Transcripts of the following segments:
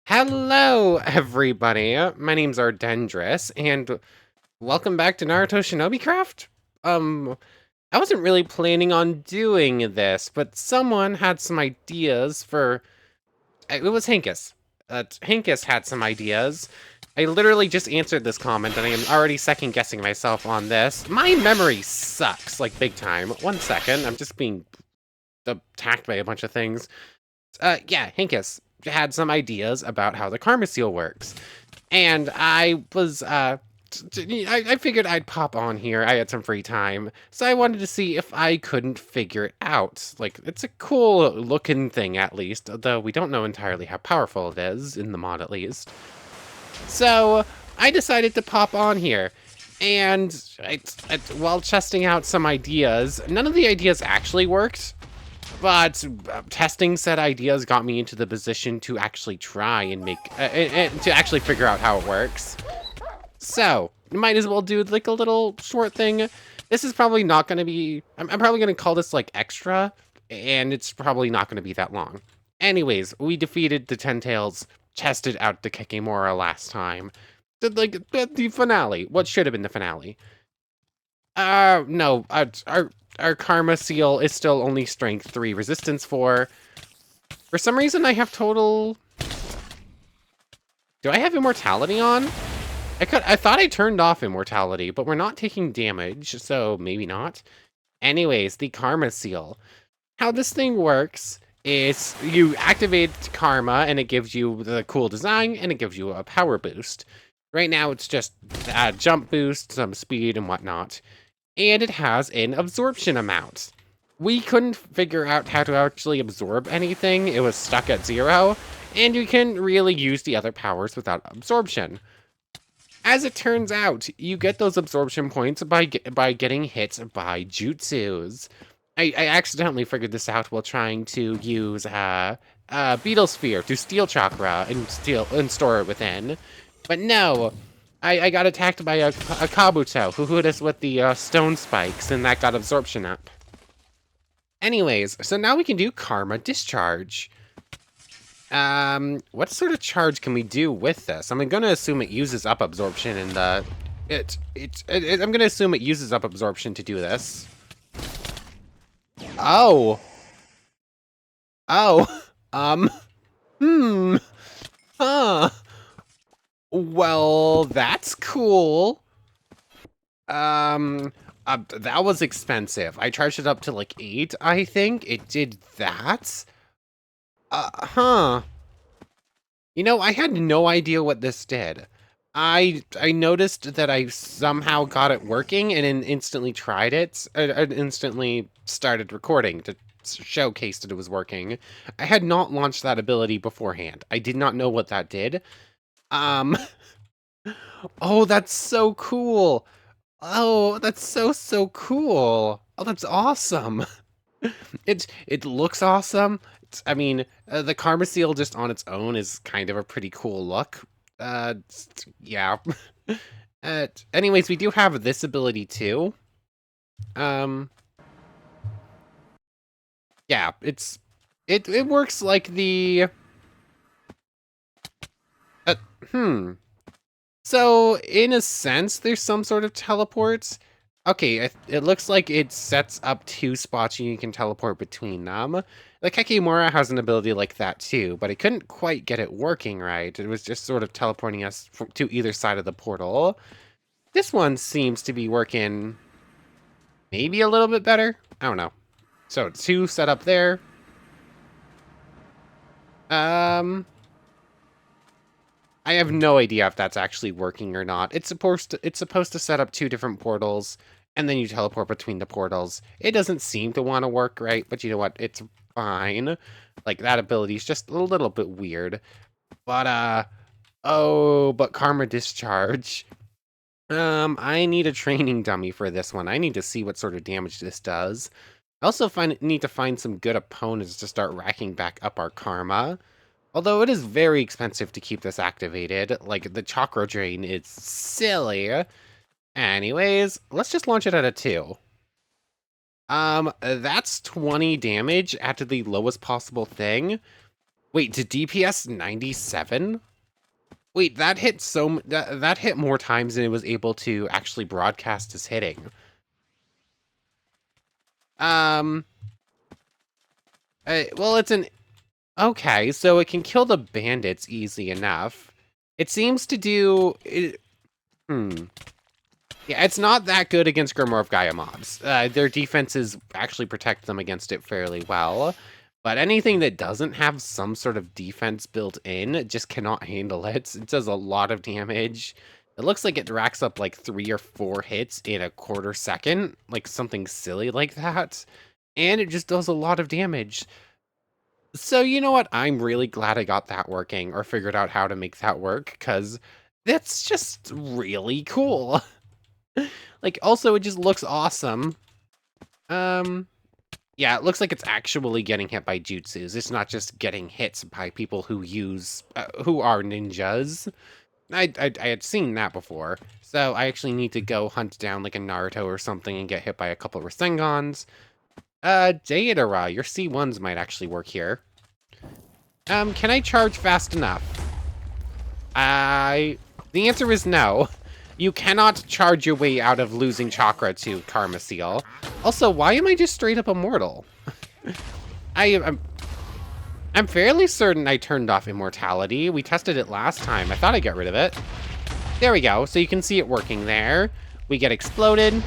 Hello, everybody. My name's Ardendris, and welcome back to Naruto ShinobiCraft. Um, I wasn't really planning on doing this, but someone had some ideas for. It was Hinkus. Hinkus had some ideas. I literally just answered this comment, and I am already second guessing myself on this. My memory sucks, like big time. 1 second, I'm just being attacked by a bunch of things. Yeah, Hinkus had some ideas about how the karma seal works. And I was, I figured I'd pop on here. I had some free time. So I wanted to see if I couldn't figure it out. Like, it's a cool looking thing, at least, though we don't know entirely how powerful it is, in the mod at least. So I decided to pop on here. And while testing out some ideas, none of the ideas actually worked. But testing said ideas got me into the position to actually try and make, to actually figure out how it works. So, might as well do like a little short thing. This is probably not going to be, I'm probably going to call this like extra, and it's probably not going to be that long. Anyways, we defeated the Ten Tails, tested out the Kekimura last time. Did like the finale, what should have been the finale. No, our Karma Seal is still only Strength 3, Resistance 4. For some reason, I have total... Do I have Immortality on? I thought I turned off Immortality, but we're not taking damage, so maybe not. Anyways, the Karma Seal. How this thing works is you activate Karma, and it gives you the cool design, and it gives you a power boost. Right now, it's just a jump boost, some speed, and whatnot. And it has an absorption amount. We couldn't figure out how to actually absorb anything. It was stuck at 0, and you can really use the other powers without absorption. As it turns out, you get those absorption points by getting hit by jutsus. I accidentally figured this out while trying to use Beetle Sphere to steal Chakra and store it within. But no, I got attacked by a Kabuto who hit us with the stone spikes, and that got absorption up. Anyways, so now we can do Karma Discharge. What sort of charge can we do with this? I'm gonna assume it uses up absorption in the... I'm gonna assume it uses up absorption to do this. Oh. Oh. Huh. Well, that's cool. That was expensive. I charged it up to like 8, I think. It did that? Huh. You know, I had no idea what this did. I noticed that I somehow got it working and then instantly tried it. I instantly started recording to showcase that it was working. I had not launched that ability beforehand. I did not know what that did. Oh, that's so cool. Oh, that's so cool. Oh, that's awesome. It looks awesome. I mean, the Karma Seal just on its own is kind of a pretty cool look. Yeah. Anyways, we do have this ability too. Yeah, it works like the... hmm. So, in a sense, there's some sort of teleport. Okay, it looks like it sets up 2 spots and you can teleport between them. The Kekimura has an ability like that too, but I couldn't quite get it working right. It was just sort of teleporting us to either side of the portal. This one seems to be working maybe a little bit better. I don't know. So, 2 set up there. I have no idea if that's actually working or not. It's supposed to set up 2 different portals, and then you teleport between the portals. It doesn't seem to want to work right, but you know what? It's fine. Like, that ability is just a little bit weird. But, oh, but Karma Discharge. I need a training dummy for this one. I need to see what sort of damage this does. I also need to find some good opponents to start racking back up our karma. Although it is very expensive to keep this activated, like the Chakra drain is silly. Anyways, let's just launch it at a 2. That's 20 damage at the lowest possible thing. Wait, did DPS 97? Wait, that hit that hit more times than it was able to actually broadcast as hitting. Um, well, it's an okay, so it can kill the bandits easy enough. It seems to do it. Yeah, it's not that good against Grimoire of Gaia mobs. Their defenses actually protect them against it fairly well. But anything that doesn't have some sort of defense built in just cannot handle it. It does a lot of damage. It looks like it racks up like 3 or 4 hits in a quarter second, like something silly like that. And it just does a lot of damage. So you know what? I'm really glad I got that working or figured out how to make that work because that's just really cool. Like, also, it just looks awesome. Yeah, it looks like it's actually getting hit by jutsus. It's not just getting hits by people who use, who are ninjas. I had seen that before. So I actually need to go hunt down, like, a Naruto or something and get hit by a couple of Rasengans. Deidara, your C1s might actually work here. Can I charge fast enough? The answer is no. You cannot charge your way out of losing Chakra to Karma Seal. Also, why am I just straight up immortal? I'm fairly certain I turned off immortality. We tested it last time. I thought I got rid of it. There we go. So you can see it working there. We get exploded,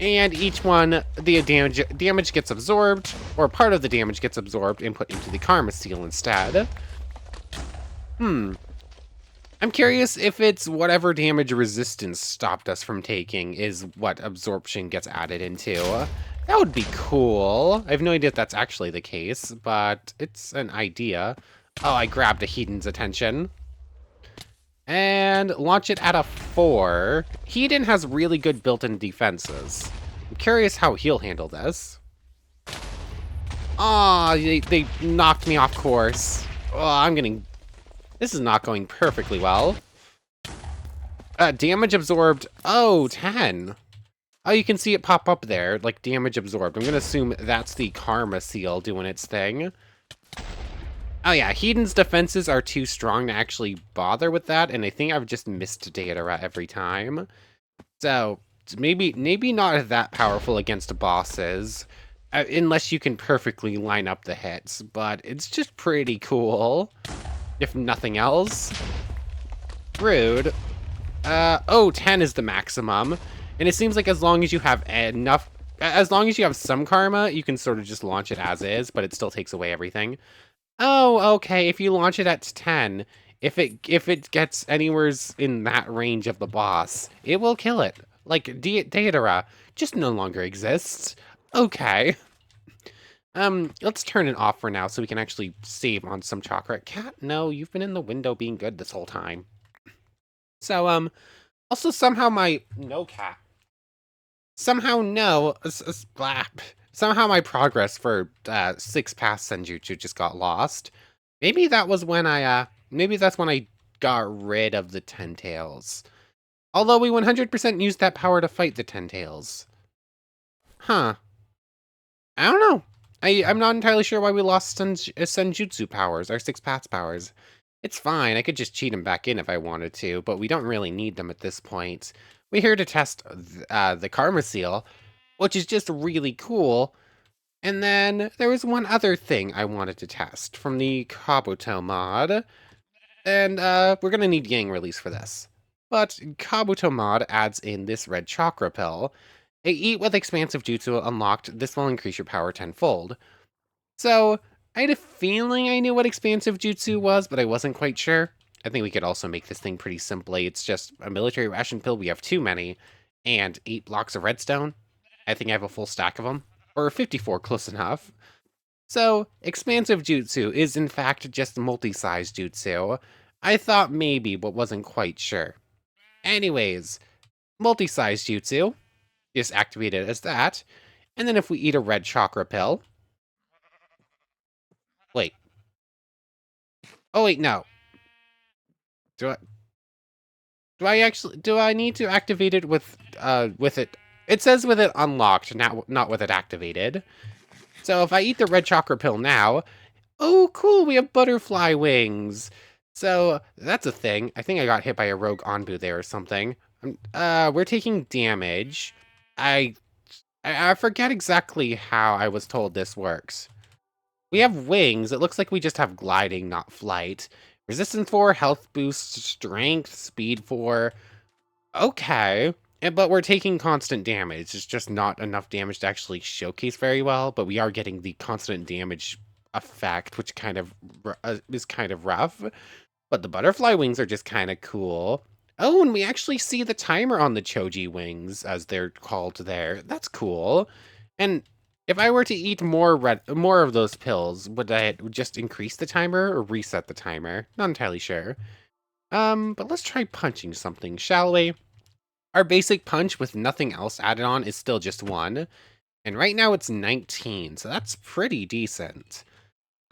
and each one, the damage gets absorbed, or part of the damage gets absorbed and put into the Karma Seal instead. I'm curious if it's whatever damage resistance stopped us from taking is what absorption gets added into. That would be cool. I have no idea if that's actually the case, but it's an idea. Oh, I grabbed a Hedon's attention. And launch it at a 4. Hedon has really good built-in defenses. I'm curious how he'll handle this. Aw, they knocked me off course. Oh, this is not going perfectly well. Damage absorbed. Oh, 10. Oh, you can see it pop up there, like damage absorbed. I'm going to assume that's the Karma Seal doing its thing. Oh yeah, Hedon's defenses are too strong to actually bother with that, and I think I've just missed Deidara every time. So, maybe not that powerful against bosses, unless you can perfectly line up the hits, but it's just pretty cool. If nothing else. Rude. 10 is the maximum. And it seems like as long as you have some karma, you can sort of just launch it as is, but it still takes away everything. Oh, okay, if you launch it at 10, if it gets anywhere in that range of the boss, it will kill it. Like, Deidara just no longer exists. Okay. Let's turn it off for now so we can actually save on some Chakra. Cat, no, you've been in the window being good this whole time. So, also somehow no, Cat. Somehow my progress for, 6 past Senjutsu just got lost. Maybe that was when maybe that's when I got rid of the Ten Tails. Although we 100% used that power to fight the Ten Tails. Huh. I don't know. I'm not entirely sure why we lost Senjutsu powers, our 6 paths powers. It's fine, I could just cheat them back in if I wanted to, but we don't really need them at this point. We're here to test the Karma Seal, which is just really cool. And then there was one other thing I wanted to test from the Kabuto mod. And we're going to need Yang release for this. But Kabuto mod adds in this red chakra pill. Eat with expansive jutsu unlocked. This will increase your power tenfold. So, I had a feeling I knew what expansive jutsu was, but I wasn't quite sure. I think we could also make this thing pretty simply. It's just a military ration pill. We have too many. And 8 blocks of redstone. I think I have a full stack of them. Or 54, close enough. So, expansive jutsu is in fact just multi-size jutsu. I thought maybe, but wasn't quite sure. Anyways, multi-size jutsu. Just activate it as that. And then if we eat a red chakra pill. Wait. Oh wait, no. Do I need to activate it with it? It says with it unlocked, not with it activated. So if I eat the red chakra pill now, Oh, cool, we have butterfly wings. So, that's a thing. I think I got hit by a rogue Anbu there or something. We're taking damage. I I forget exactly how I was told this works. We have wings. It looks like we just have gliding, not flight. Resistance 4, health boost, strength, speed 4. Okay. But we're taking constant damage. It's just not enough damage to actually showcase very well, but we are getting the constant damage effect, which kind of is kind of rough. But the butterfly wings are just kind of cool. Oh, and we actually see the timer on the Choji wings, as they're called there. That's cool. And if I were to eat more of those pills, would I just increase the timer or reset the timer? Not entirely sure. But let's try punching something, shall we? Our basic punch with nothing else added on is still just 1. And right now it's 19, so that's pretty decent.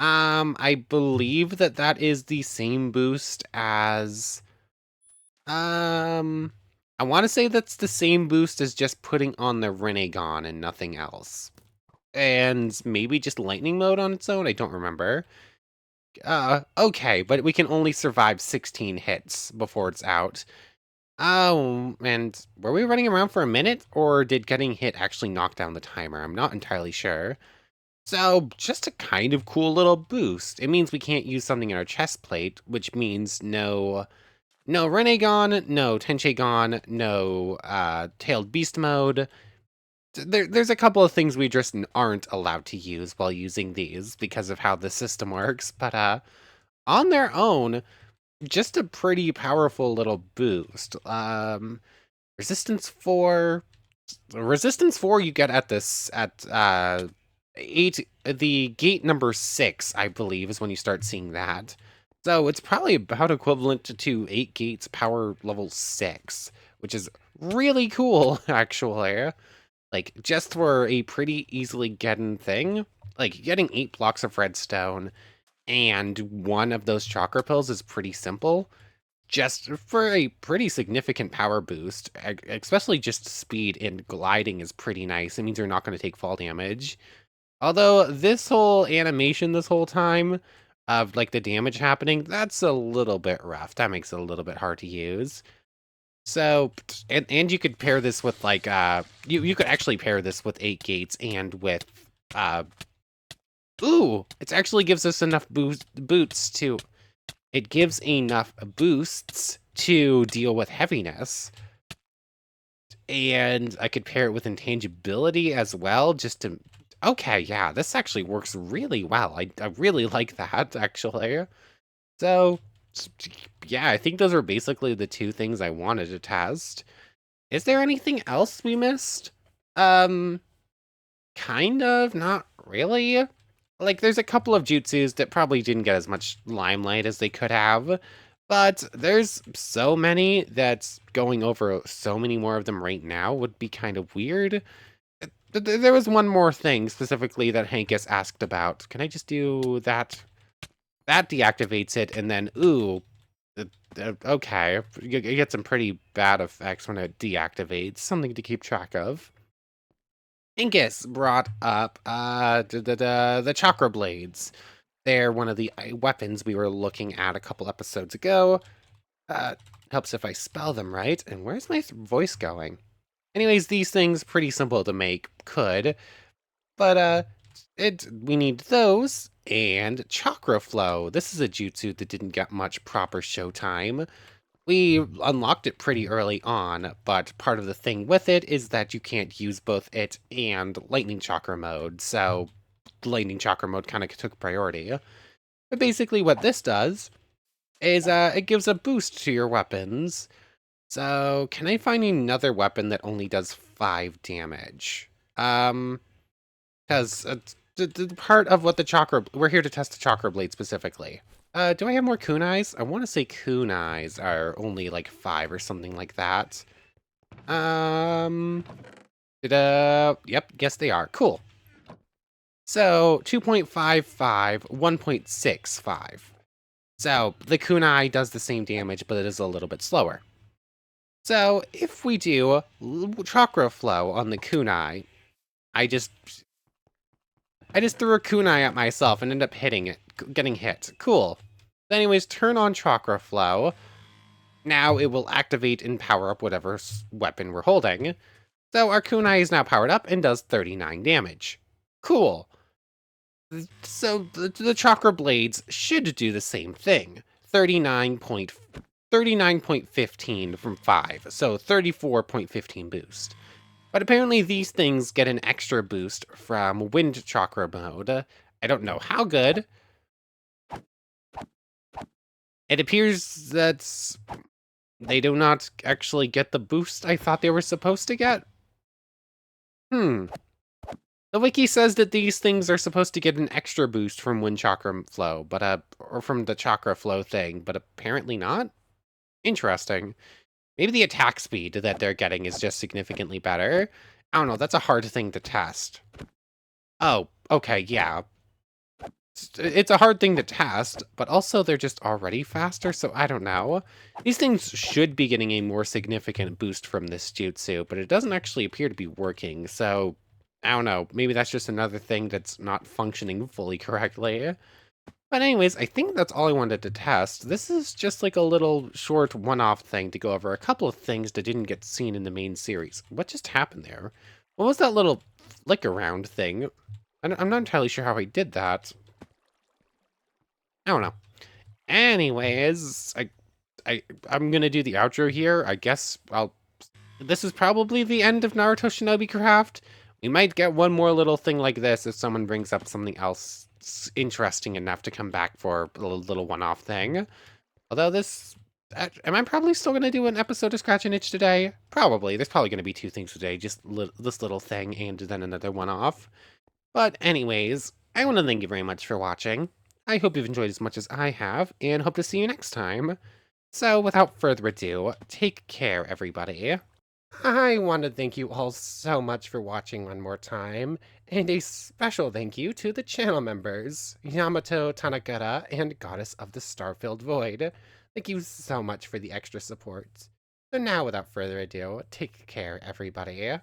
I believe that is the same boost as... I want to say that's the same boost as just putting on the Rinnegan and nothing else. And maybe just lightning mode on its own? I don't remember. Okay, but we can only survive 16 hits before it's out. Oh, and were we running around for a minute, or did getting hit actually knock down the timer? I'm not entirely sure. So, just a kind of cool little boost. It means we can't use something in our chest plate, which means no Rinnegan, no Tenchegan, no Tailed Beast mode. There's a couple of things we just aren't allowed to use while using these because of how the system works, but on their own, just a pretty powerful little boost. Resistance 4. Resistance 4 you get at this at 8, the gate number 6, I believe, is when you start seeing that. So it's probably about equivalent to 8 gates power level 6, which is really cool, actually. Like, just for a pretty easily getting thing, like getting 8 blocks of redstone and 1 of those chakra pills is pretty simple. Just for a pretty significant power boost, especially just speed and gliding is pretty nice. It means you're not going to take fall damage. Although this whole animation this whole time of like the damage happening, that's a little bit rough. That makes it a little bit hard to use. So, and you could pair this with like, you could actually pair this with 8 gates and with, ooh, it actually gives us enough boots to, it gives enough boosts to deal with heaviness. And I could pair it with intangibility as well, just to... Okay, yeah, this actually works really well. I really like that, actually. So, yeah, I think those are basically the 2 things I wanted to test. Is there anything else we missed? Kind of, not really. Like, there's a couple of jutsus that probably didn't get as much limelight as they could have, but there's so many that going over so many more of them right now would be kind of weird. There was one more thing specifically that Hankus asked about. Can I just do that? That deactivates it, and then, ooh, okay, you get some pretty bad effects when it deactivates. Something to keep track of. Hankus brought up the Chakra Blades. They're one of the weapons we were looking at a couple episodes ago. Helps if I spell them right. And where's my voice going? Anyways, these things pretty simple to make, but we need those and Chakra Flow. This is a jutsu that didn't get much proper showtime. We unlocked it pretty early on, but part of the thing with it is that you can't use both it and Lightning Chakra mode, so Lightning Chakra mode kind of took priority. But basically what this does is it gives a boost to your weapons. So, can I find another weapon that only does 5 damage? Because the part of what the chakra... We're here to test the chakra blade specifically. Do I have more kunais? I want to say kunais are only like 5 or something like that. Yep, guess they are. Cool. So, 2.55, 1.65. So, the kunai does the same damage, but it is a little bit slower. So, if we do Chakra Flow on the kunai, I just... I just threw a kunai at myself and ended up hitting it, getting hit. Cool. Anyways, turn on Chakra Flow. Now it will activate and power up whatever weapon we're holding. So our kunai is now powered up and does 39 damage. Cool. So the Chakra Blades should do the same thing. 39.15 from 5, so 34.15 boost. But apparently these things get an extra boost from Wind Chakra mode. I don't know how good. It appears that they do not actually get the boost I thought they were supposed to get. The wiki says that these things are supposed to get an extra boost from Wind Chakra Flow, but or from the Chakra Flow thing, but apparently not? Interesting. Maybe the attack speed that they're getting is just significantly better. I don't know, that's a hard thing to test. Oh, okay, yeah. It's a hard thing to test, but also they're just already faster, so I don't know. These things should be getting a more significant boost from this jutsu, but it doesn't actually appear to be working, so I don't know. Maybe that's just another thing that's not functioning fully correctly. But anyways, I think that's all I wanted to test. This is just like a little short one-off thing to go over a couple of things that didn't get seen in the main series. What just happened there? What was that little flick around thing? I'm not entirely sure how I did that. I don't know. Anyways, I'm gonna do the outro here. I guess this is probably the end of Naruto ShinobiCraft. We might get one more little thing like this if someone brings up something else interesting enough to come back for a little one-off thing. Although am I probably still gonna do an episode of Scratch and Itch today? Probably. There's probably gonna be 2 things today, just this little thing and then another one-off. But anyways, I want to thank you very much for watching. I hope you've enjoyed as much as I have, and hope to see you next time. So, without further ado, take care, everybody. I want to thank you all so much for watching one more time, and a special thank you to the channel members, Yamato Tanagata and Goddess of the Star-Filled Void. Thank you so much for the extra support. So now, without further ado, take care, everybody.